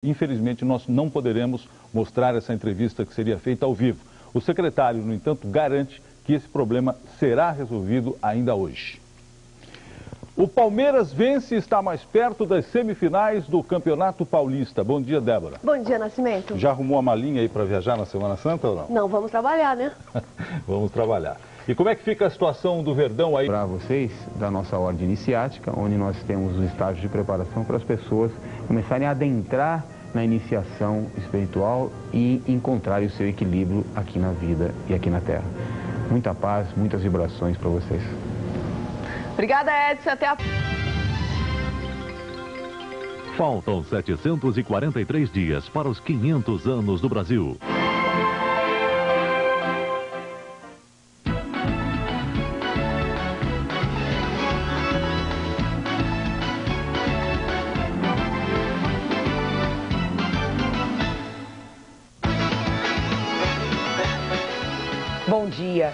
Infelizmente, nós não poderemos mostrar essa entrevista que seria feita ao vivo. O secretário, no entanto, garante que esse problema será resolvido ainda hoje. O Palmeiras vence e está mais perto das semifinais do Campeonato Paulista. Bom dia, Débora. Bom dia, Nascimento. Já arrumou a malinha aí para viajar na Semana Santa ou não? Não, vamos trabalhar, né? Vamos trabalhar. E como é que fica a situação do Verdão aí? Para vocês, da nossa ordem iniciática, onde nós temos os estágios de preparação para as pessoas começarem a adentrar na iniciação espiritual e encontrarem o seu equilíbrio aqui na vida e aqui na Terra. Muita paz, muitas vibrações para vocês. Obrigada, Edson. Até a... Faltam 743 dias para os 500 anos do Brasil. Bom dia.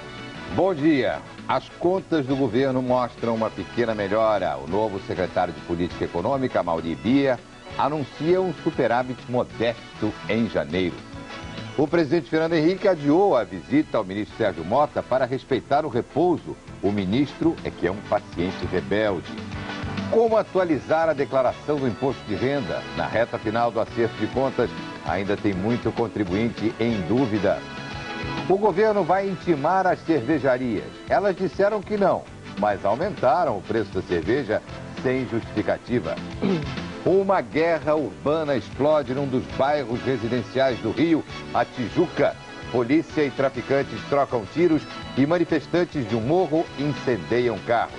Bom dia. As contas do governo mostram uma pequena melhora. O novo secretário de Política Econômica, Mauri Bia, anuncia um superávit modesto em janeiro. O presidente Fernando Henrique adiou a visita ao ministro Sérgio Mota para respeitar o repouso. O ministro é que é um paciente rebelde. Como atualizar a declaração do imposto de renda? Na reta final do acerto de contas, ainda tem muito contribuinte em dúvida. O governo vai intimar as cervejarias. Elas disseram que não, mas aumentaram o preço da cerveja sem justificativa. Uma guerra urbana explode num dos bairros residenciais do Rio, a Tijuca. Polícia e traficantes trocam tiros e manifestantes de um morro incendeiam carros.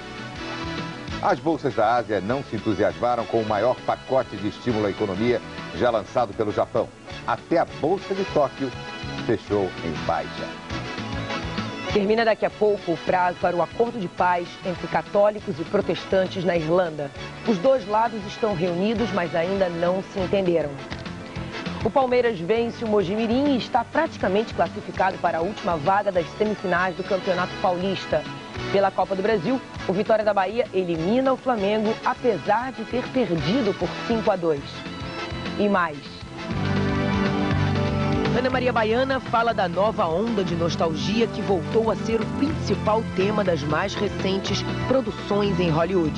As bolsas da Ásia não se entusiasmaram com o maior pacote de estímulo à economia já lançado pelo Japão. Até a Bolsa de Tóquio fechou em baixa. Termina daqui a pouco o prazo para o acordo de paz entre católicos e protestantes na Irlanda. Os dois lados estão reunidos, mas ainda não se entenderam. O Palmeiras vence o Mojimirim e está praticamente classificado para a última vaga das semifinais do Campeonato Paulista. Pela Copa do Brasil, o Vitória da Bahia elimina o Flamengo, apesar de ter perdido por 5-2. E mais. Ana Maria Baiana fala da nova onda de nostalgia que voltou a ser o principal tema das mais recentes produções em Hollywood.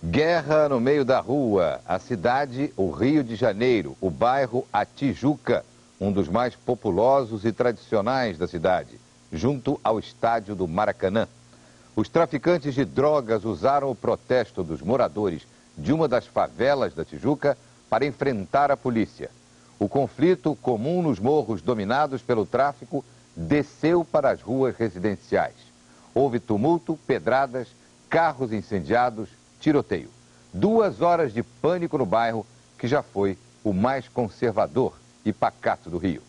Guerra no meio da rua. A cidade, o Rio de Janeiro, o bairro A Tijuca, um dos mais populosos e tradicionais da cidade, junto ao estádio do Maracanã. Os traficantes de drogas usaram o protesto dos moradores de uma das favelas da Tijuca para enfrentar a polícia. O conflito, comum nos morros dominados pelo tráfico, desceu para as ruas residenciais. Houve tumulto, pedradas, carros incendiados, tiroteio. 2 horas de pânico no bairro, que já foi o mais conservador e pacato do Rio.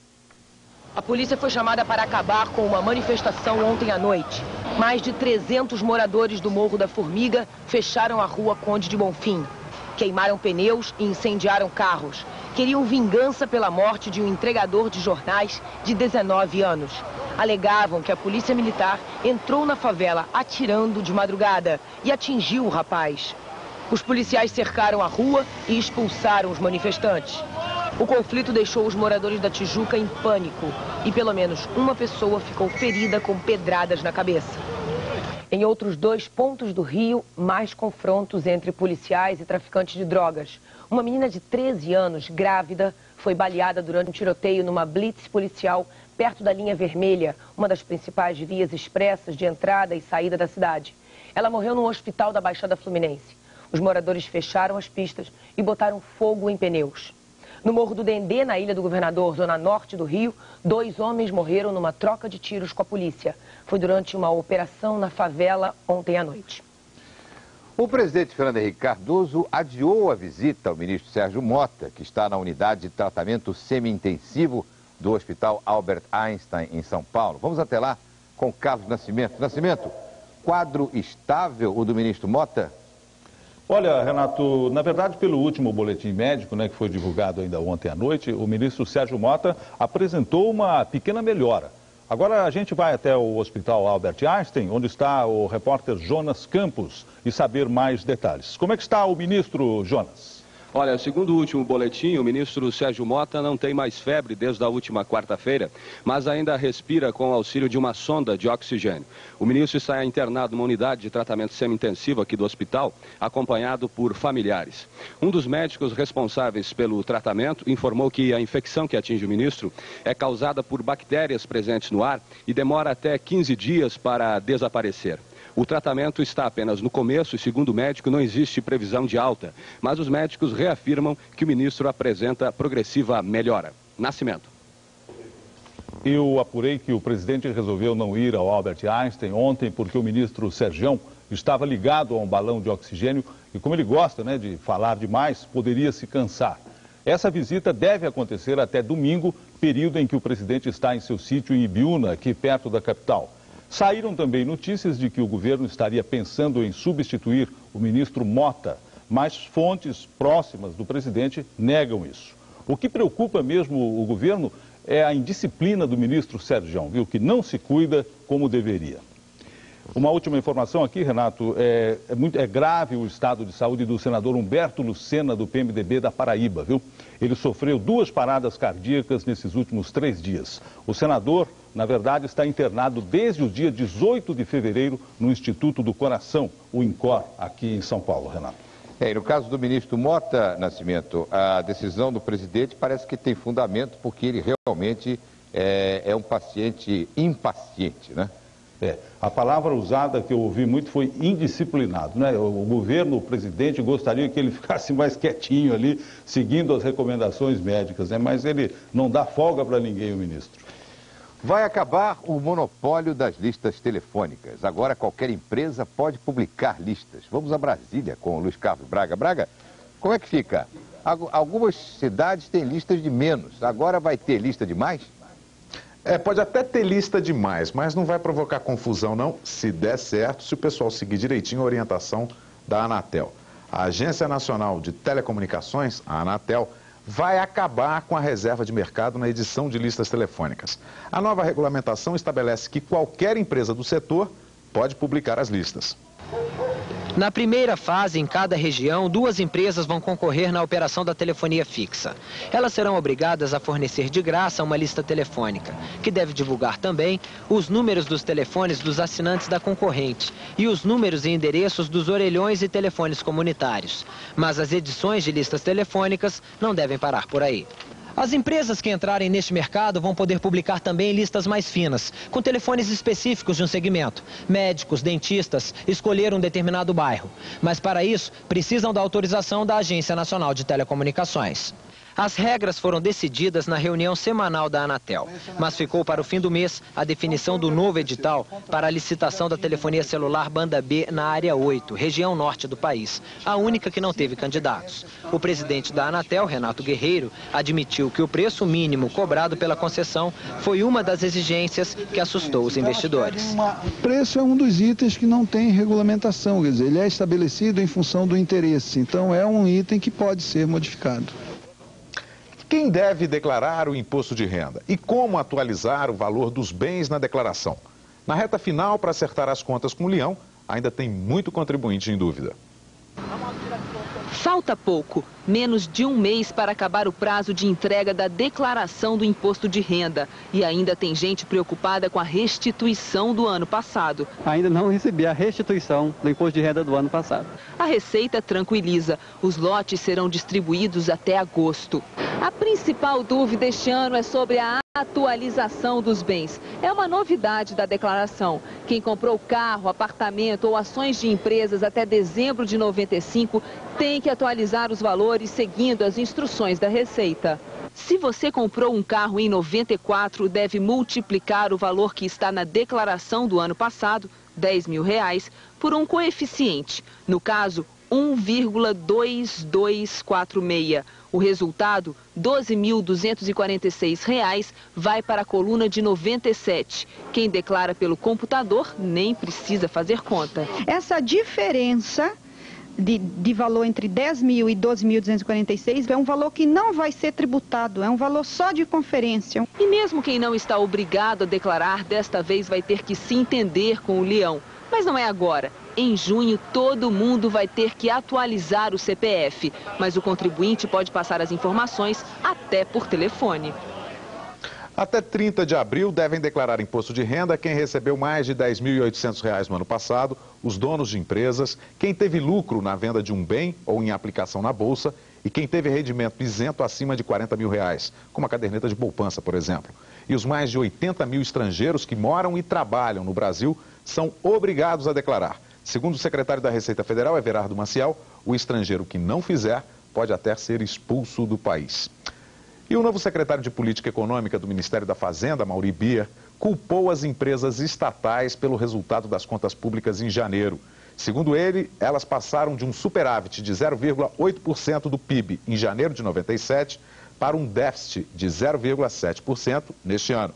A polícia foi chamada para acabar com uma manifestação ontem à noite. Mais de 300 moradores do Morro da Formiga fecharam a rua Conde de Bonfim. Queimaram pneus e incendiaram carros. Queriam vingança pela morte de um entregador de jornais de 19 anos. Alegavam que a polícia militar entrou na favela atirando de madrugada e atingiu o rapaz. Os policiais cercaram a rua e expulsaram os manifestantes. O conflito deixou os moradores da Tijuca em pânico e pelo menos uma pessoa ficou ferida com pedradas na cabeça. Em outros 2 pontos do Rio, mais confrontos entre policiais e traficantes de drogas. Uma menina de 13 anos, grávida, foi baleada durante um tiroteio numa blitz policial perto da linha vermelha, uma das principais vias expressas de entrada e saída da cidade. Ela morreu num hospital da Baixada Fluminense. Os moradores fecharam as pistas e botaram fogo em pneus. No Morro do Dendê, na Ilha do Governador, zona norte do Rio, 2 homens morreram numa troca de tiros com a polícia. Foi durante uma operação na favela ontem à noite. O presidente Fernando Henrique Cardoso adiou a visita ao ministro Sérgio Mota, que está na unidade de tratamento semi-intensivo do Hospital Albert Einstein, em São Paulo. Vamos até lá com Carlos Nascimento. Nascimento, quadro estável o do ministro Mota? Olha, Renato, na verdade, pelo último boletim médico, né, que foi divulgado ainda ontem à noite, o ministro Sérgio Mota apresentou uma pequena melhora. Agora a gente vai até o Hospital Albert Einstein, onde está o repórter Jonas Campos, e saber mais detalhes. Como é que está o ministro, Jonas? Olha, segundo o último boletim, o ministro Sérgio Mota não tem mais febre desde a última quarta-feira, mas ainda respira com o auxílio de uma sonda de oxigênio. O ministro está internado numa unidade de tratamento semi-intensivo aqui do hospital, acompanhado por familiares. Um dos médicos responsáveis pelo tratamento informou que a infecção que atinge o ministro é causada por bactérias presentes no ar e demora até 15 dias para desaparecer. O tratamento está apenas no começo e, segundo o médico, não existe previsão de alta. Mas os médicos reafirmam que o ministro apresenta progressiva melhora. Nascimento. Eu apurei que o presidente resolveu não ir ao Albert Einstein ontem porque o ministro Sergião estava ligado a um balão de oxigênio e, como ele gosta, né, de falar demais, poderia se cansar. Essa visita deve acontecer até domingo, período em que o presidente está em seu sítio em Ibiúna, aqui perto da capital. Saíram também notícias de que o governo estaria pensando em substituir o ministro Mota, mas fontes próximas do presidente negam isso. O que preocupa mesmo o governo é a indisciplina do ministro Sergião, viu, que não se cuida como deveria. Uma última informação aqui, Renato, é grave o estado de saúde do senador Humberto Lucena, do PMDB da Paraíba, viu? Ele sofreu 2 paradas cardíacas nesses últimos 3 dias. O senador, na verdade, está internado desde o dia 18 de fevereiro no Instituto do Coração, o INCOR, aqui em São Paulo, Renato. E no caso do ministro Mota, Nascimento, a decisão do presidente parece que tem fundamento porque ele realmente é um paciente impaciente, né? A palavra usada que eu ouvi muito foi indisciplinado, né? O governo, o presidente gostaria que ele ficasse mais quietinho ali, seguindo as recomendações médicas, né? Mas ele não dá folga para ninguém, o ministro. Vai acabar o monopólio das listas telefônicas. Agora qualquer empresa pode publicar listas. Vamos a Brasília com o Luiz Carlos Braga. Braga, como é que fica? Algumas cidades têm listas de menos. Agora vai ter lista de mais? Pode até ter lista demais, mas não vai provocar confusão não, se der certo, se o pessoal seguir direitinho a orientação da Anatel. A Agência Nacional de Telecomunicações, a Anatel, vai acabar com a reserva de mercado na edição de listas telefônicas. A nova regulamentação estabelece que qualquer empresa do setor pode publicar as listas. Na primeira fase, em cada região, 2 empresas vão concorrer na operação da telefonia fixa. Elas serão obrigadas a fornecer de graça uma lista telefônica, que deve divulgar também os números dos telefones dos assinantes da concorrente e os números e endereços dos orelhões e telefones comunitários. Mas as edições de listas telefônicas não devem parar por aí. As empresas que entrarem neste mercado vão poder publicar também listas mais finas, com telefones específicos de um segmento. Médicos, dentistas, escolher um determinado bairro. Mas para isso, precisam da autorização da Agência Nacional de Telecomunicações. As regras foram decididas na reunião semanal da Anatel, mas ficou para o fim do mês a definição do novo edital para a licitação da telefonia celular banda B na área 8, região norte do país, a única que não teve candidatos. O presidente da Anatel, Renato Guerreiro, admitiu que o preço mínimo cobrado pela concessão foi uma das exigências que assustou os investidores. O preço é um dos itens que não tem regulamentação, quer dizer, ele é estabelecido em função do interesse, então é um item que pode ser modificado. Quem deve declarar o imposto de renda e como atualizar o valor dos bens na declaração? Na reta final, para acertar as contas com o Leão, ainda tem muito contribuinte em dúvida. Falta pouco, menos de um mês para acabar o prazo de entrega da declaração do imposto de renda. E ainda tem gente preocupada com a restituição do ano passado. Ainda não recebi a restituição do imposto de renda do ano passado. A Receita tranquiliza, os lotes serão distribuídos até agosto. A principal dúvida este ano é sobre a atualização dos bens. É uma novidade da declaração. Quem comprou carro, apartamento ou ações de empresas até dezembro de 95 tem que atualizar os valores seguindo as instruções da Receita. Se você comprou um carro em 94, deve multiplicar o valor que está na declaração do ano passado, R$10 mil, por um coeficiente. No caso, 1,2246. O resultado, R$ 12.246, vai para a coluna de 97. Quem declara pelo computador nem precisa fazer conta. Essa diferença de valor entre 10 mil e 12.246, é um valor que não vai ser tributado, é um valor só de conferência. E mesmo quem não está obrigado a declarar, desta vez vai ter que se entender com o leão. Mas não é agora. Em junho, todo mundo vai ter que atualizar o CPF. Mas o contribuinte pode passar as informações até por telefone. Até 30 de abril devem declarar imposto de renda quem recebeu mais de R$ 10.800 no ano passado, os donos de empresas, quem teve lucro na venda de um bem ou em aplicação na bolsa e quem teve rendimento isento acima de R$ 40 mil, como a caderneta de poupança, por exemplo. E os mais de 80 mil estrangeiros que moram e trabalham no Brasil são obrigados a declarar. Segundo o secretário da Receita Federal, Everardo Maciel, o estrangeiro que não fizer pode até ser expulso do país. E o novo secretário de Política Econômica do Ministério da Fazenda, Mauri Bier, culpou as empresas estatais pelo resultado das contas públicas em janeiro. Segundo ele, elas passaram de um superávit de 0,8% do PIB em janeiro de 97 para um déficit de 0,7% neste ano.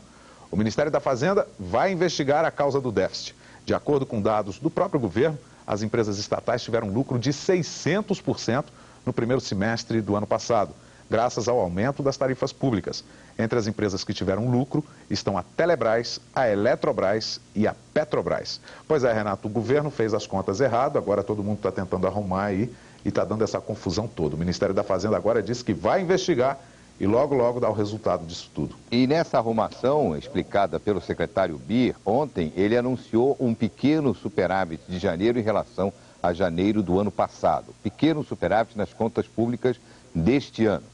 O Ministério da Fazenda vai investigar a causa do déficit. De acordo com dados do próprio governo, as empresas estatais tiveram lucro de 600% no primeiro semestre do ano passado, graças ao aumento das tarifas públicas. Entre as empresas que tiveram lucro estão a Telebrás, a Eletrobras e a Petrobras. Pois é, Renato, o governo fez as contas errado, agora todo mundo está tentando arrumar aí e está dando essa confusão toda. O Ministério da Fazenda agora disse que vai investigar e logo, logo dá o resultado disso tudo. E nessa arrumação explicada pelo secretário Bier, ontem ele anunciou um pequeno superávit de janeiro em relação a janeiro do ano passado. Pequeno superávit nas contas públicas deste ano.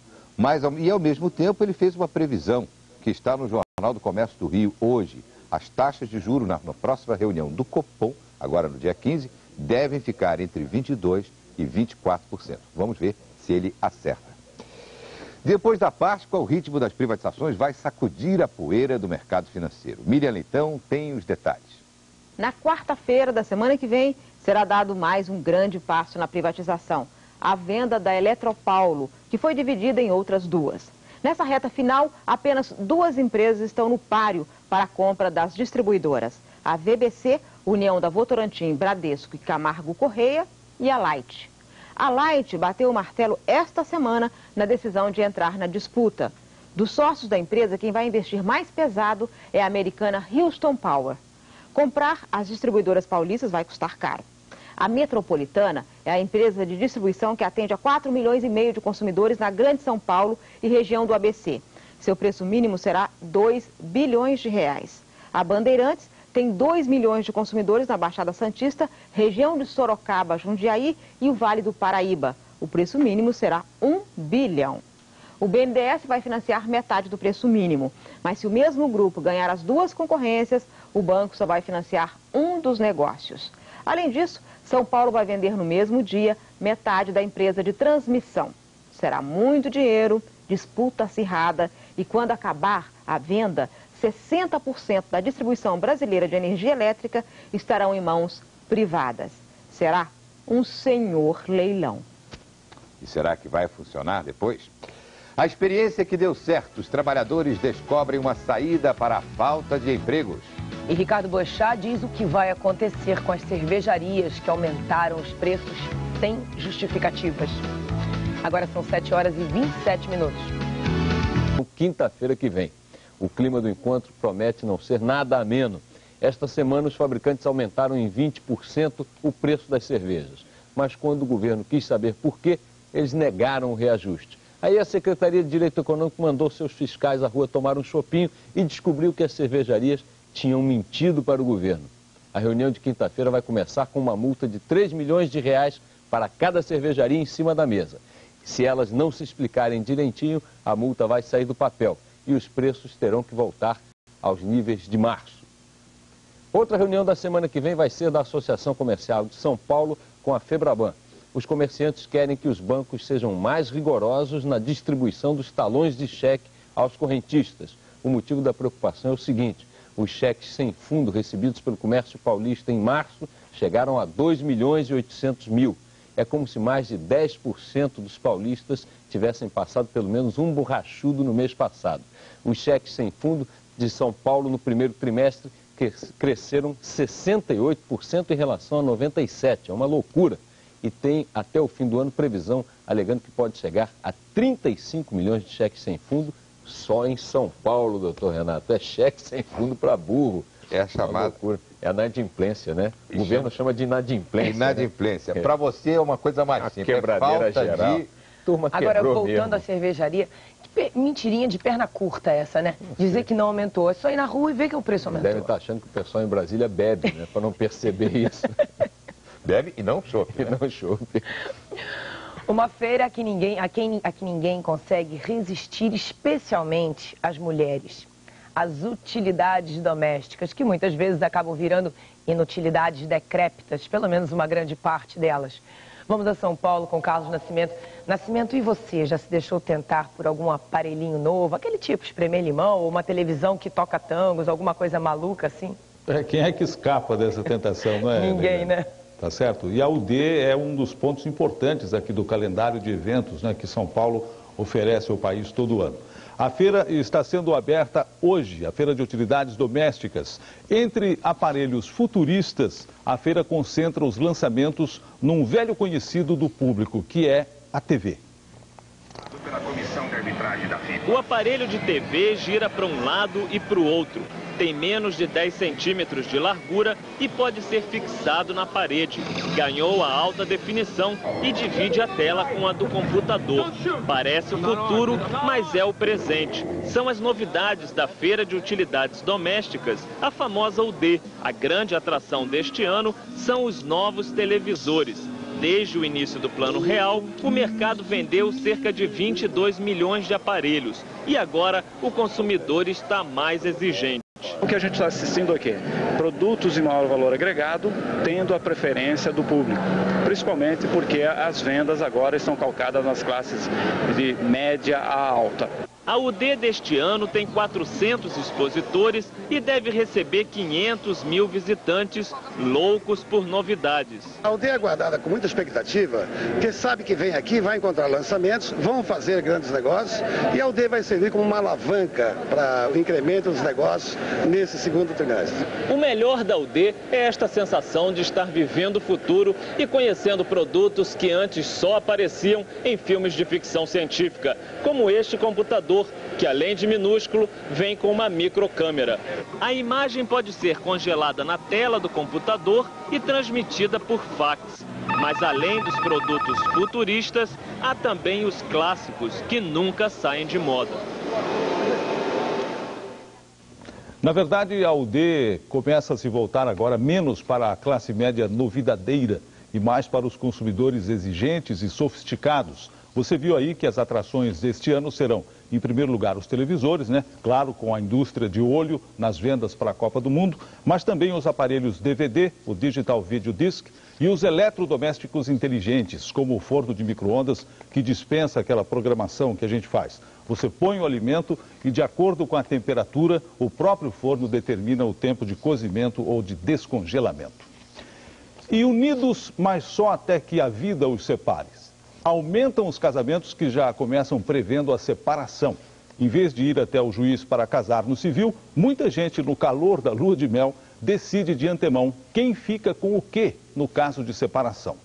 E ao mesmo tempo ele fez uma previsão que está no Jornal do Comércio do Rio hoje. As taxas de juros na próxima reunião do Copom, agora no dia 15, devem ficar entre 22% e 24%. Vamos ver se ele acerta. Depois da Páscoa, o ritmo das privatizações vai sacudir a poeira do mercado financeiro. Miriam Leitão tem os detalhes. Na quarta-feira da semana que vem, será dado mais um grande passo na privatização. A venda da Eletropaulo, que foi dividida em outras duas. Nessa reta final, apenas duas empresas estão no páreo para a compra das distribuidoras. A VBC, União da Votorantim, Bradesco e Camargo Correia, e a Light. A Light bateu o martelo esta semana na decisão de entrar na disputa. Dos sócios da empresa, quem vai investir mais pesado é a americana Houston Power. Comprar as distribuidoras paulistas vai custar caro. A Metropolitana é a empresa de distribuição que atende a 4,5 milhões de consumidores na Grande São Paulo e região do ABC. Seu preço mínimo será R$ 2 bilhões. A Bandeirantes tem 2 milhões de consumidores na Baixada Santista, região de Sorocaba, Jundiaí e o Vale do Paraíba. O preço mínimo será R$ 1 bilhão. O BNDES vai financiar metade do preço mínimo, mas se o mesmo grupo ganhar as duas concorrências, o banco só vai financiar um dos negócios. Além disso, São Paulo vai vender no mesmo dia metade da empresa de transmissão. Será muito dinheiro, disputa acirrada e quando acabar a venda, 60% da distribuição brasileira de energia elétrica estarão em mãos privadas. Será um senhor leilão. E será que vai funcionar depois? A experiência que deu certo, os trabalhadores descobrem uma saída para a falta de empregos. E Ricardo Boechat diz o que vai acontecer com as cervejarias que aumentaram os preços sem justificativas. Agora são 7 horas e 27 minutos. Quinta-feira que vem. O clima do encontro promete não ser nada ameno. Esta semana os fabricantes aumentaram em 20% o preço das cervejas. Mas quando o governo quis saber por quê, eles negaram o reajuste. Aí a Secretaria de Direito Econômico mandou seus fiscais à rua tomar um chopinho e descobriu que as cervejarias tinham mentido para o governo. A reunião de quinta-feira vai começar com uma multa de R$ 3 milhões para cada cervejaria em cima da mesa. Se elas não se explicarem direitinho, a multa vai sair do papel e os preços terão que voltar aos níveis de março. Outra reunião da semana que vem vai ser da Associação Comercial de São Paulo com a Febraban. Os comerciantes querem que os bancos sejam mais rigorosos na distribuição dos talões de cheque aos correntistas. O motivo da preocupação é o seguinte: os cheques sem fundo recebidos pelo comércio paulista em março chegaram a 2.800.000. É como se mais de 10% dos paulistas tivessem passado pelo menos um borrachudo no mês passado. Os cheques sem fundo de São Paulo no primeiro trimestre cresceram 68% em relação a 97%. É uma loucura. e tem até o fim do ano previsão alegando que pode chegar a 35 milhões de cheques sem fundo só em São Paulo, doutor Renato. É cheque sem fundo para burro. É a chamada... É a inadimplência, né? O governo chama de inadimplência. Inadimplência. Né? Para você é uma coisa mais simples. Quebradeira falta geral. Turma Agora, voltando mesmo. à cervejaria, que mentirinha de perna curta essa, né? Dizer que não aumentou. É só ir na rua e ver que o preço aumentou. Devem estar achando que o pessoal em Brasília bebe, né? Para não perceber isso. Bebe e não chope. E não chope. Uma feira a que ninguém consegue resistir, especialmente as mulheres. As utilidades domésticas, que muitas vezes acabam virando inutilidades decrépitas, pelo menos uma grande parte delas. Vamos a São Paulo com Carlos Nascimento. Nascimento, e você? Já se deixou tentar por algum aparelhinho novo? Aquele tipo, espremer limão, ou uma televisão que toca tangos, alguma coisa maluca assim? Quem é que escapa dessa tentação, não é? Ninguém, né? Tá certo? E a UD é um dos pontos importantes aqui do calendário de eventos, né, que São Paulo oferece ao país todo ano. A feira está sendo aberta hoje, a Feira de Utilidades Domésticas. Entre aparelhos futuristas, a feira concentra os lançamentos num velho conhecido do público, que é a TV. O aparelho de TV gira para um lado e para o outro. Tem menos de 10 centímetros de largura e pode ser fixado na parede. Ganhou a alta definição e divide a tela com a do computador. Parece o futuro, mas é o presente. São as novidades da Feira de Utilidades Domésticas, a famosa UD. A grande atração deste ano são os novos televisores. Desde o início do Plano Real, o mercado vendeu cerca de 22 milhões de aparelhos. E agora o consumidor está mais exigente. O que a gente está assistindo aqui? Produtos de maior valor agregado, tendo a preferência do público. Principalmente porque as vendas agora estão calcadas nas classes de média a alta. A UD deste ano tem 400 expositores e deve receber 500 mil visitantes loucos por novidades. A UD é aguardada com muita expectativa, porque sabe que vem aqui, vai encontrar lançamentos, vão fazer grandes negócios e a UD vai servir como uma alavanca para o incremento dos negócios nesse segundo trimestre. O melhor da UD é esta sensação de estar vivendo o futuro e conhecendo produtos que antes só apareciam em filmes de ficção científica, como este computador, que além de minúsculo, vem com uma microcâmera. A imagem pode ser congelada na tela do computador e transmitida por fax. Mas além dos produtos futuristas, há também os clássicos que nunca saem de moda. Na verdade, a UD começa a se voltar agora menos para a classe média novidadeira e mais para os consumidores exigentes e sofisticados. Você viu aí que as atrações deste ano serão, em primeiro lugar, os televisores, né? Claro, com a indústria de olho nas vendas para a Copa do Mundo, mas também os aparelhos DVD, o Digital Video Disc, e os eletrodomésticos inteligentes, como o forno de micro-ondas, que dispensa aquela programação que a gente faz. Você põe o alimento e, de acordo com a temperatura, o próprio forno determina o tempo de cozimento ou de descongelamento. E unidos, mas só até que a vida os separe. Aumentam os casamentos que já começam prevendo a separação. Em vez de ir até o juiz para casar no civil, muita gente, no calor da lua de mel, decide de antemão quem fica com o quê no caso de separação.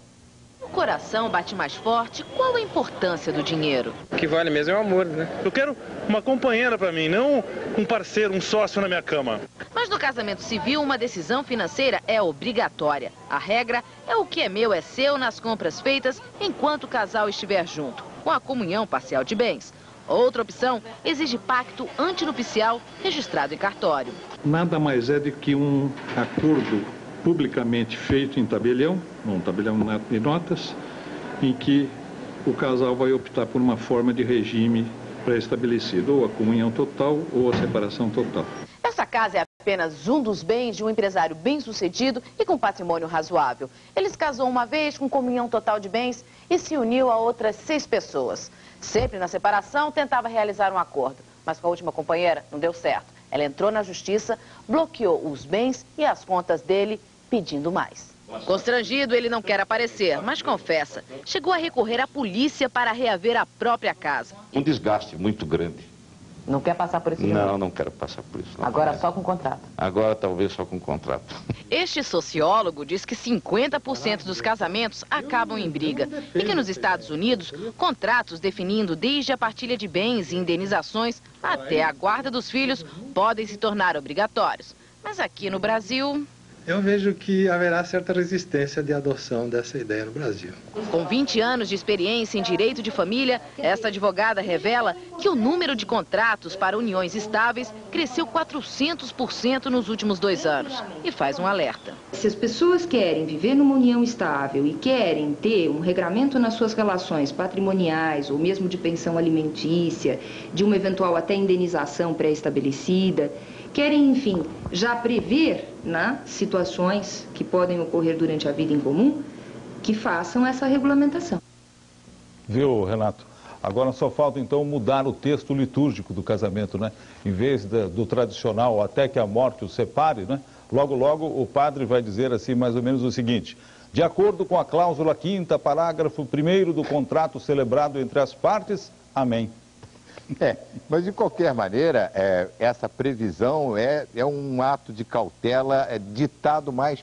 O coração bate mais forte. Qual a importância do dinheiro? O que vale mesmo é o amor, né? Eu quero uma companheira para mim, não um parceiro, um sócio na minha cama. Mas no casamento civil, uma decisão financeira é obrigatória. A regra é o que é meu é seu nas compras feitas enquanto o casal estiver junto, com a comunhão parcial de bens. Outra opção exige pacto antinupcial registrado em cartório. Nada mais é do que um acordo publicamente feito em tabelião, um tabelião de notas, em que o casal vai optar por uma forma de regime pré-estabelecido, ou a comunhão total ou a separação total. Essa casa é apenas um dos bens de um empresário bem-sucedido e com patrimônio razoável. Ele se casou uma vez com comunhão total de bens e se uniu a outras 6 pessoas. Sempre na separação tentava realizar um acordo, mas com a última companheira não deu certo. Ela entrou na justiça, bloqueou os bens e as contas dele, pedindo mais. Constrangido, ele não quer aparecer, mas confessa. Chegou a recorrer à polícia para reaver a própria casa. Um desgaste muito grande. Não quer passar por isso de novo? Não, não quero passar por isso. Agora só com contrato? Agora talvez só com contrato. Este sociólogo diz que 50% dos casamentos acabam em briga e que nos Estados Unidos, contratos definindo desde a partilha de bens e indenizações até a guarda dos filhos podem se tornar obrigatórios. Mas aqui no Brasil... Eu vejo que haverá certa resistência de adoção dessa ideia no Brasil. Com 20 anos de experiência em direito de família, esta advogada revela que o número de contratos para uniões estáveis cresceu 400% nos últimos 2 anos e faz um alerta. Se as pessoas querem viver numa união estável e querem ter um regramento nas suas relações patrimoniais ou mesmo de pensão alimentícia, de uma eventual até indenização pré-estabelecida, querem, enfim, já prever, né, situações que podem ocorrer durante a vida em comum, que façam essa regulamentação. Viu, Renato? Agora só falta, então, mudar o texto litúrgico do casamento, né? Em vez do tradicional, até que a morte os separe, né? Logo, logo, o padre vai dizer assim, mais ou menos o seguinte: de acordo com a cláusula 5ª, parágrafo 1º do contrato celebrado entre as partes, amém. Mas de qualquer maneira, essa previsão é um ato de cautela ditado mais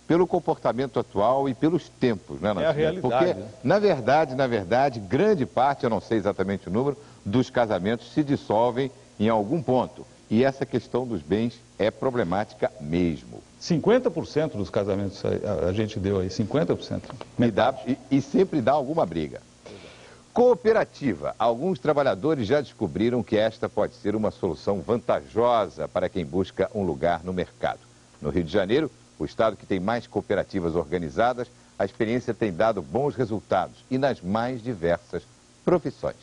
pelo comportamento atual e pelos tempos, né, Nath? É a realidade. Porque, né? na verdade, grande parte, eu não sei exatamente o número, dos casamentos se dissolvem em algum ponto. E essa questão dos bens é problemática mesmo. 50% dos casamentos a gente deu aí, 50%. E sempre dá alguma briga. Cooperativa. Alguns trabalhadores já descobriram que esta pode ser uma solução vantajosa para quem busca um lugar no mercado. No Rio de Janeiro, o estado que tem mais cooperativas organizadas, a experiência tem dado bons resultados e nas mais diversas profissões.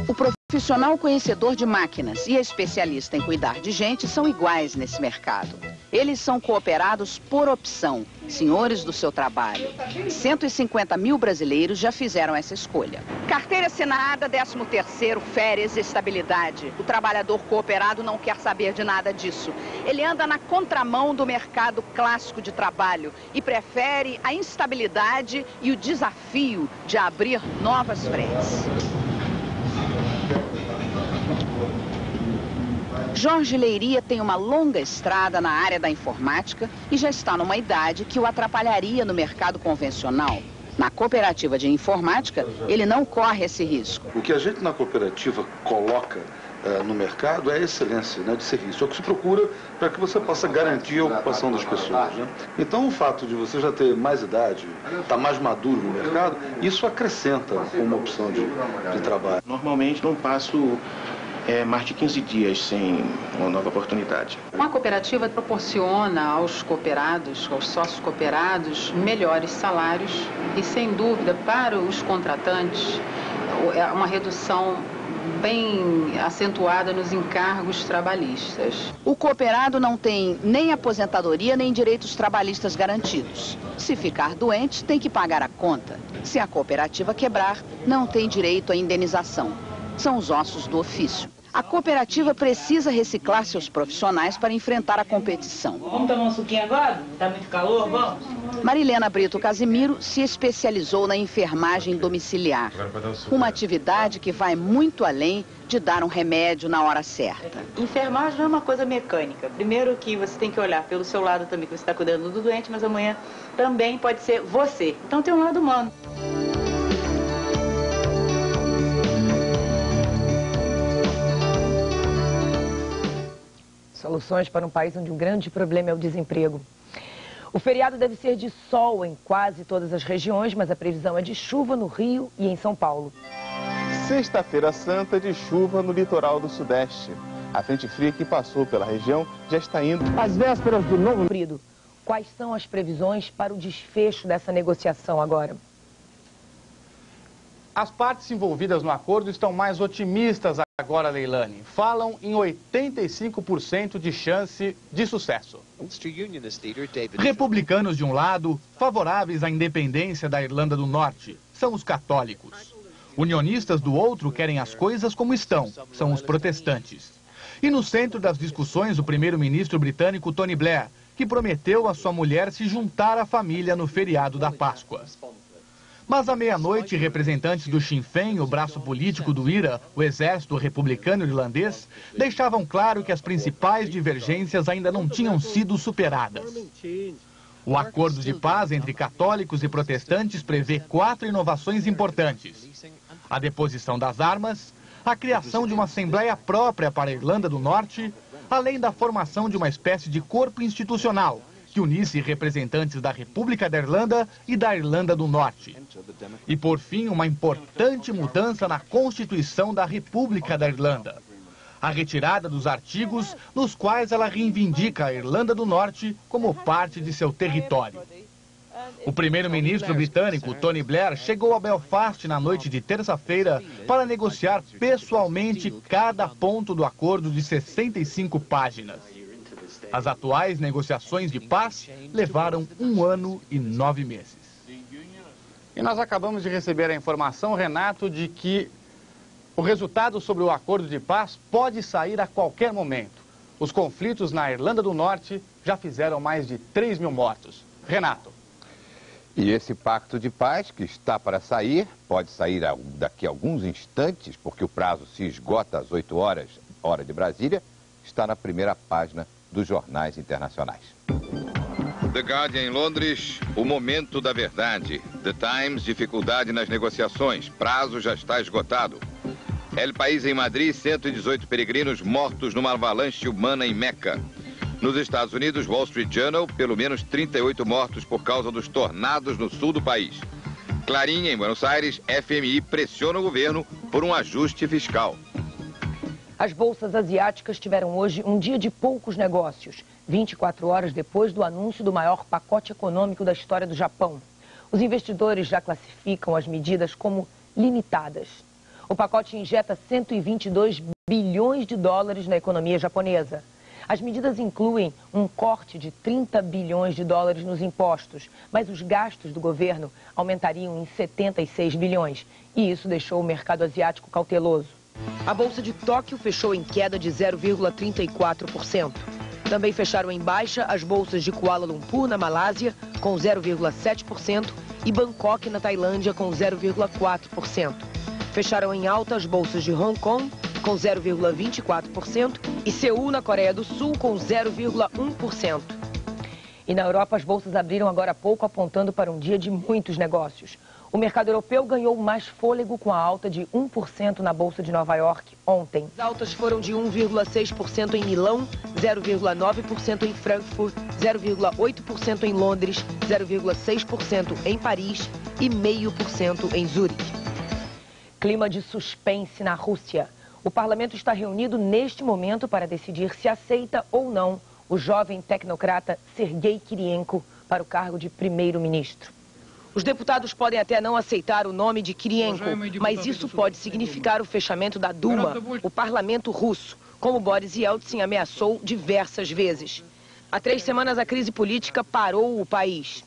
O profissional conhecedor de máquinas e a especialista em cuidar de gente são iguais nesse mercado. Eles são cooperados por opção, senhores do seu trabalho. 150 mil brasileiros já fizeram essa escolha. Carteira assinada, 13º, férias, estabilidade. O trabalhador cooperado não quer saber de nada disso. Ele anda na contramão do mercado clássico de trabalho e prefere a instabilidade e o desafio de abrir novas frentes. Jorge Leiria tem uma longa estrada na área da informática e já está numa idade que o atrapalharia no mercado convencional. Na cooperativa de informática, ele não corre esse risco. O que a gente na cooperativa coloca no mercado é a excelência, né, de serviço. É o que se procura para que você possa garantir a ocupação das pessoas, né? Então, o fato de você já ter mais idade, estar mais maduro no mercado, isso acrescenta uma opção de trabalho. Normalmente não passo mais de 15 dias sem uma nova oportunidade. Uma cooperativa proporciona aos cooperados, aos sócios cooperados, melhores salários e, sem dúvida, para os contratantes, é uma redução bem acentuada nos encargos trabalhistas. O cooperado não tem nem aposentadoria nem direitos trabalhistas garantidos. Se ficar doente, tem que pagar a conta. Se a cooperativa quebrar, não tem direito à indenização. São os ossos do ofício. A cooperativa precisa reciclar seus profissionais para enfrentar a competição. Vamos tomar um suquinho agora? Tá muito calor, vamos? Marilena Brito Casimiro se especializou na enfermagem domiciliar. Uma atividade que vai muito além de dar um remédio na hora certa. Enfermagem não é uma coisa mecânica. Primeiro que você tem que olhar pelo seu lado também, que você está cuidando do doente, mas amanhã também pode ser você. Então tem um lado humano. Soluções para um país onde um grande problema é o desemprego. O feriado deve ser de sol em quase todas as regiões, mas a previsão é de chuva no Rio e em São Paulo. Sexta-feira Santa de chuva no litoral do Sudeste. A frente fria que passou pela região já está indo. Às vésperas do novo período, quais são as previsões para o desfecho dessa negociação agora? As partes envolvidas no acordo estão mais otimistas agora, Leilani. Falam em 85% de chance de sucesso. Republicanos de um lado, favoráveis à independência da Irlanda do Norte, são os católicos. Unionistas do outro querem as coisas como estão, são os protestantes. E no centro das discussões, o primeiro-ministro britânico Tony Blair, que prometeu à sua mulher se juntar à família no feriado da Páscoa. Mas à meia-noite, representantes do Sinn Féin, o braço político do IRA, o Exército Republicano Irlandês, deixavam claro que as principais divergências ainda não tinham sido superadas. O acordo de paz entre católicos e protestantes prevê 4 inovações importantes: a deposição das armas, a criação de uma assembleia própria para a Irlanda do Norte, além da formação de uma espécie de corpo institucional que unisse representantes da República da Irlanda e da Irlanda do Norte. E, por fim, uma importante mudança na Constituição da República da Irlanda: a retirada dos artigos nos quais ela reivindica a Irlanda do Norte como parte de seu território. O primeiro-ministro britânico, Tony Blair, chegou a Belfast na noite de terça-feira para negociar pessoalmente cada ponto do acordo de 65 páginas. As atuais negociações de paz levaram 1 ano e 9 meses. E nós acabamos de receber a informação, Renato, de que o resultado sobre o acordo de paz pode sair a qualquer momento. Os conflitos na Irlanda do Norte já fizeram mais de 3 mil mortos. Renato. E esse pacto de paz que está para sair, pode sair daqui a alguns instantes, porque o prazo se esgota às 8 horas, hora de Brasília, está na primeira página dos jornais internacionais. The Guardian em Londres, o momento da verdade. The Times, dificuldade nas negociações, prazo já está esgotado. El País em Madrid, 118 peregrinos mortos numa avalanche humana em Meca. Nos Estados Unidos, Wall Street Journal, pelo menos 38 mortos por causa dos tornados no sul do país. Clarim, em Buenos Aires, FMI pressiona o governo por um ajuste fiscal. As bolsas asiáticas tiveram hoje um dia de poucos negócios, 24 horas depois do anúncio do maior pacote econômico da história do Japão. Os investidores já classificam as medidas como limitadas. O pacote injeta 122 bilhões de dólares na economia japonesa. As medidas incluem um corte de 30 bilhões de dólares nos impostos, mas os gastos do governo aumentariam em 76 bilhões, e isso deixou o mercado asiático cauteloso. A Bolsa de Tóquio fechou em queda de 0,34%. Também fecharam em baixa as bolsas de Kuala Lumpur, na Malásia, com 0,7%, e Bangkok, na Tailândia, com 0,4%. Fecharam em alta as bolsas de Hong Kong, com 0,24%, e Seul, na Coreia do Sul, com 0,1%. E na Europa, as bolsas abriram agora há pouco, apontando para um dia de muitos negócios. O mercado europeu ganhou mais fôlego com a alta de 1% na Bolsa de Nova York ontem. As altas foram de 1,6% em Milão, 0,9% em Frankfurt, 0,8% em Londres, 0,6% em Paris e 0,5% em Zurique. Clima de suspense na Rússia. O parlamento está reunido neste momento para decidir se aceita ou não o jovem tecnocrata Sergei Kirienko para o cargo de primeiro-ministro. Os deputados podem até não aceitar o nome de Kirienko, mas isso pode significar o fechamento da Duma, o parlamento russo, como Boris Yeltsin ameaçou diversas vezes. Há 3 semanas a crise política parou o país.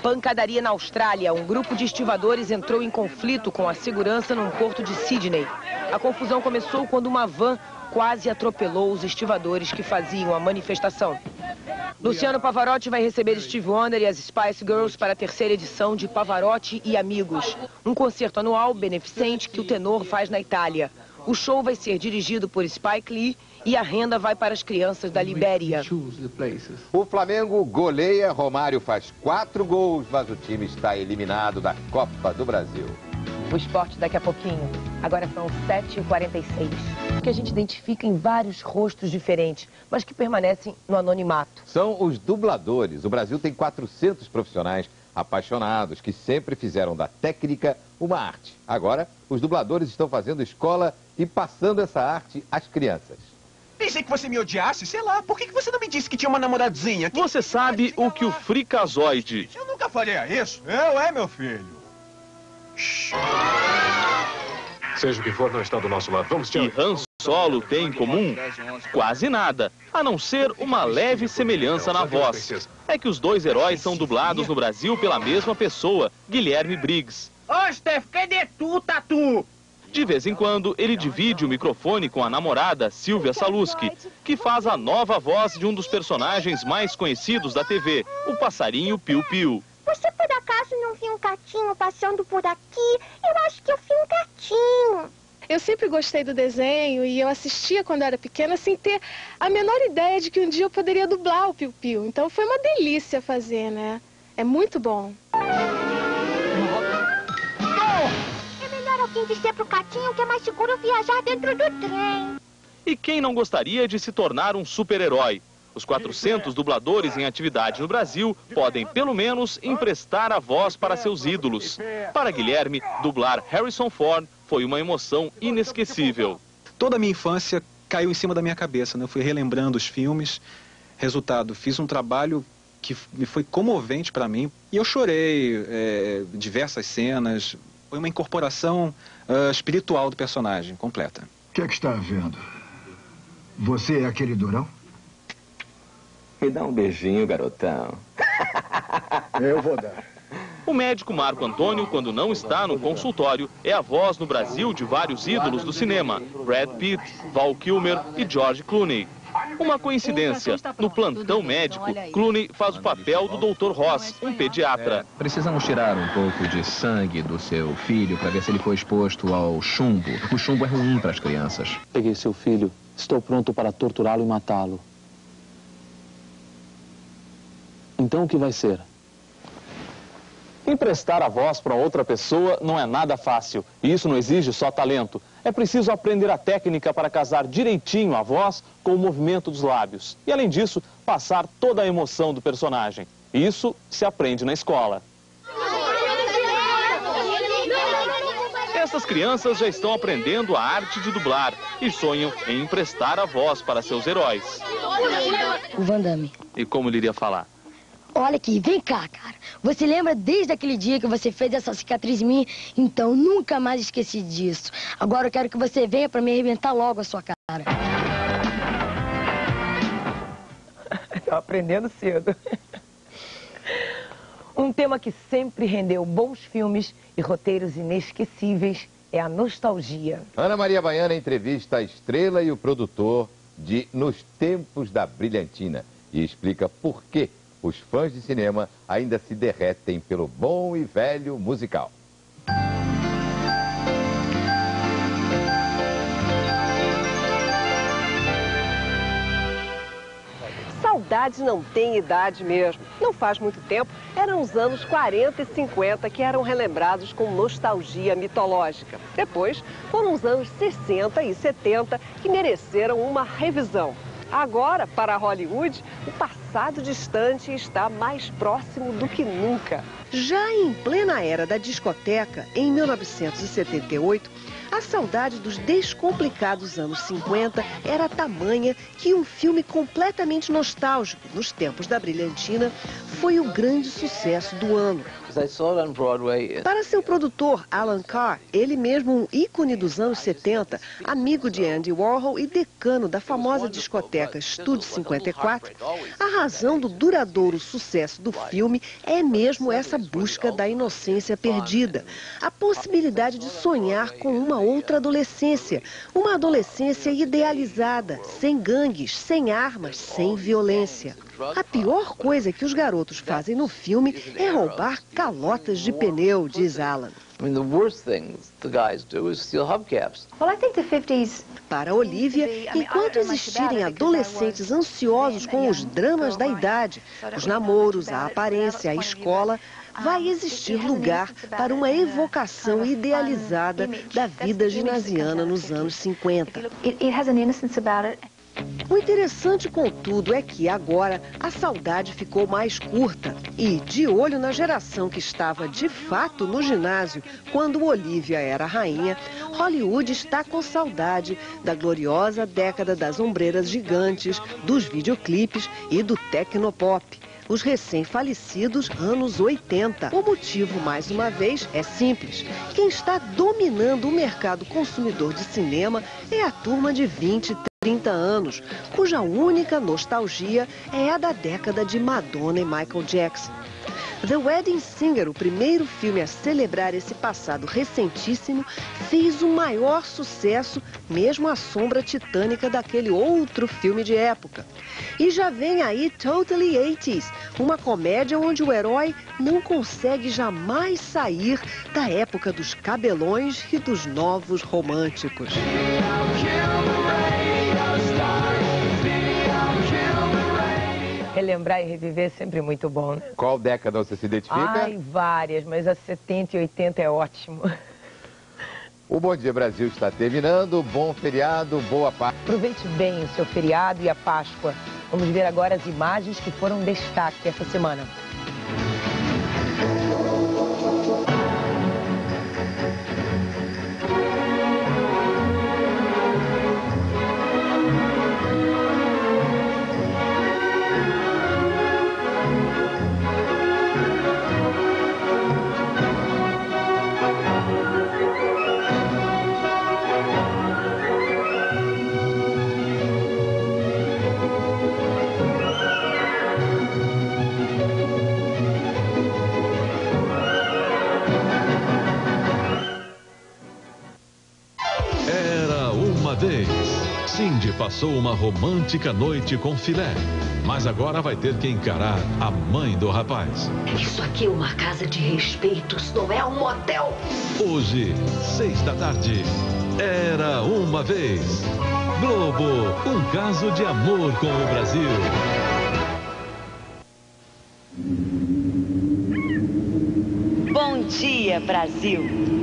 Pancadaria na Austrália. Um grupo de estivadores entrou em conflito com a segurança num porto de Sydney. A confusão começou quando uma van quase atropelou os estivadores que faziam a manifestação. Luciano Pavarotti vai receber Stevie Wonder e as Spice Girls para a 3ª edição de Pavarotti e Amigos, um concerto anual beneficente que o tenor faz na Itália. O show vai ser dirigido por Spike Lee e a renda vai para as crianças da Libéria. O Flamengo goleia, Romário faz 4 gols, mas o time está eliminado da Copa do Brasil. O esporte daqui a pouquinho. Agora são 7h46. Que a gente identifica em vários rostos diferentes, mas que permanecem no anonimato. São os dubladores. O Brasil tem 400 profissionais apaixonados que sempre fizeram da técnica uma arte. Agora, os dubladores estão fazendo escola e passando essa arte às crianças. Pensei que você me odiasse, sei lá, por que você não me disse que tinha uma namoradinha? Você sabe o que o fricazoide... Eu nunca faria isso, meu filho. Seja o que for, não está do nosso lado. Vamos, e Han Solo tem em comum? Quase nada, a não ser uma leve semelhança na voz. É que os 2 heróis são dublados no Brasil pela mesma pessoa, Guilherme Briggs. Ô, Steph, cadê tu, Tatu? De vez em quando, ele divide o microfone com a namorada, Silvia Saluski, que faz a nova voz de um dos personagens mais conhecidos da TV, o passarinho Piu Piu. Você por acaso não vi um gatinho passando por aqui. Eu acho que eu vi um gatinho. Eu sempre gostei do desenho e eu assistia quando eu era pequena sem ter a menor ideia de que um dia eu poderia dublar o Piu Piu. Então foi uma delícia fazer, né? É muito bom. É melhor alguém dizer pro gatinho que é mais seguro viajar dentro do trem. E quem não gostaria de se tornar um super-herói? Os 400 dubladores em atividade no Brasil podem, pelo menos, emprestar a voz para seus ídolos. Para Guilherme, dublar Harrison Ford foi uma emoção inesquecível. Toda a minha infância caiu em cima da minha cabeça, né? Eu fui relembrando os filmes. Resultado, fiz um trabalho que me foi comovente para mim. E eu chorei diversas cenas. Foi uma incorporação espiritual do personagem, completa. O que é que está vendo? Você é aquele durão? Me dá um beijinho, garotão. Eu vou dar. O médico Marco Antônio, quando não está no consultório, é a voz no Brasil de vários ídolos do cinema. Brad Pitt, Val Kilmer e George Clooney. Uma coincidência, no plantão médico, Clooney faz o papel do Dr. Ross, um pediatra. Precisamos tirar um pouco de sangue do seu filho para ver se ele foi exposto ao chumbo. O chumbo é ruim para as crianças. Peguei seu filho. Estou pronto para torturá-lo e matá-lo. Então o que vai ser? Emprestar a voz para outra pessoa não é nada fácil. E isso não exige só talento. É preciso aprender a técnica para casar direitinho a voz com o movimento dos lábios. E, além disso, passar toda a emoção do personagem. Isso se aprende na escola. Essas crianças já estão aprendendo a arte de dublar e sonham em emprestar a voz para seus heróis. O Van Damme. E como ele iria falar? Olha aqui, vem cá, cara. Você lembra desde aquele dia que você fez essa cicatriz em mim? Então, nunca mais esqueci disso. Agora eu quero que você venha pra me arrebentar logo a sua cara. Tá aprendendo cedo. Um tema que sempre rendeu bons filmes e roteiros inesquecíveis é a nostalgia. Ana Maria Baiana entrevista a estrela e o produtor de Nos Tempos da Brilhantina e explica por que os fãs de cinema ainda se derretem pelo bom e velho musical. Saudade não tem idade mesmo. Não faz muito tempo, eram os anos 40 e 50 que eram relembrados com nostalgia mitológica. Depois, foram os anos 60 e 70 que mereceram uma revisão. Agora, para Hollywood, o passado distante está mais próximo do que nunca. Já em plena era da discoteca, em 1978, a saudade dos descomplicados anos 50 era tamanha que um filme completamente nostálgico, Nos Tempos da Brilhantina, foi o grande sucesso do ano. Para seu produtor, Alan Carr, ele mesmo um ícone dos anos 70, amigo de Andy Warhol e decano da famosa discoteca Estúdio 54, a razão do duradouro sucesso do filme é mesmo essa busca da inocência perdida, a possibilidade de sonhar com uma outra adolescência, uma adolescência idealizada, sem gangues, sem armas, sem violência. A pior coisa que os garotos fazem no filme é roubar calotas de pneu, diz Alan. Para Olivia, enquanto existirem adolescentes ansiosos com os dramas da idade, os namoros, a aparência, a escola, vai existir lugar para uma evocação idealizada da vida ginasiana nos anos 50. O interessante, contudo, é que agora a saudade ficou mais curta e, de olho na geração que estava de fato no ginásio quando Olivia era rainha, Hollywood está com saudade da gloriosa década das ombreiras gigantes, dos videoclipes e do tecnopop. Os recém-falecidos anos 80. O motivo, mais uma vez, é simples. Quem está dominando o mercado consumidor de cinema é a turma de 20 e 30 anos, cuja única nostalgia é a da década de Madonna e Michael Jackson. The Wedding Singer, o primeiro filme a celebrar esse passado recentíssimo, fez o maior sucesso, mesmo à sombra titânica daquele outro filme de época. E já vem aí Totally 80s, uma comédia onde o herói não consegue jamais sair da época dos cabelões e dos novos românticos. Relembrar e reviver é sempre muito bom, né? Qual década você se identifica? Ai, várias, mas a 70 e 80 é ótimo. O Bom Dia Brasil está terminando. Bom feriado, boa Páscoa. Aproveite bem o seu feriado e a Páscoa. Vamos ver agora as imagens que foram destaque essa semana. Cindy passou uma romântica noite com Filé, mas agora vai ter que encarar a mãe do rapaz. Isso aqui é uma casa de respeitos, não é um motel. Hoje, 6 da tarde, Era Uma Vez. Globo, um caso de amor com o Brasil. Bom dia, Brasil.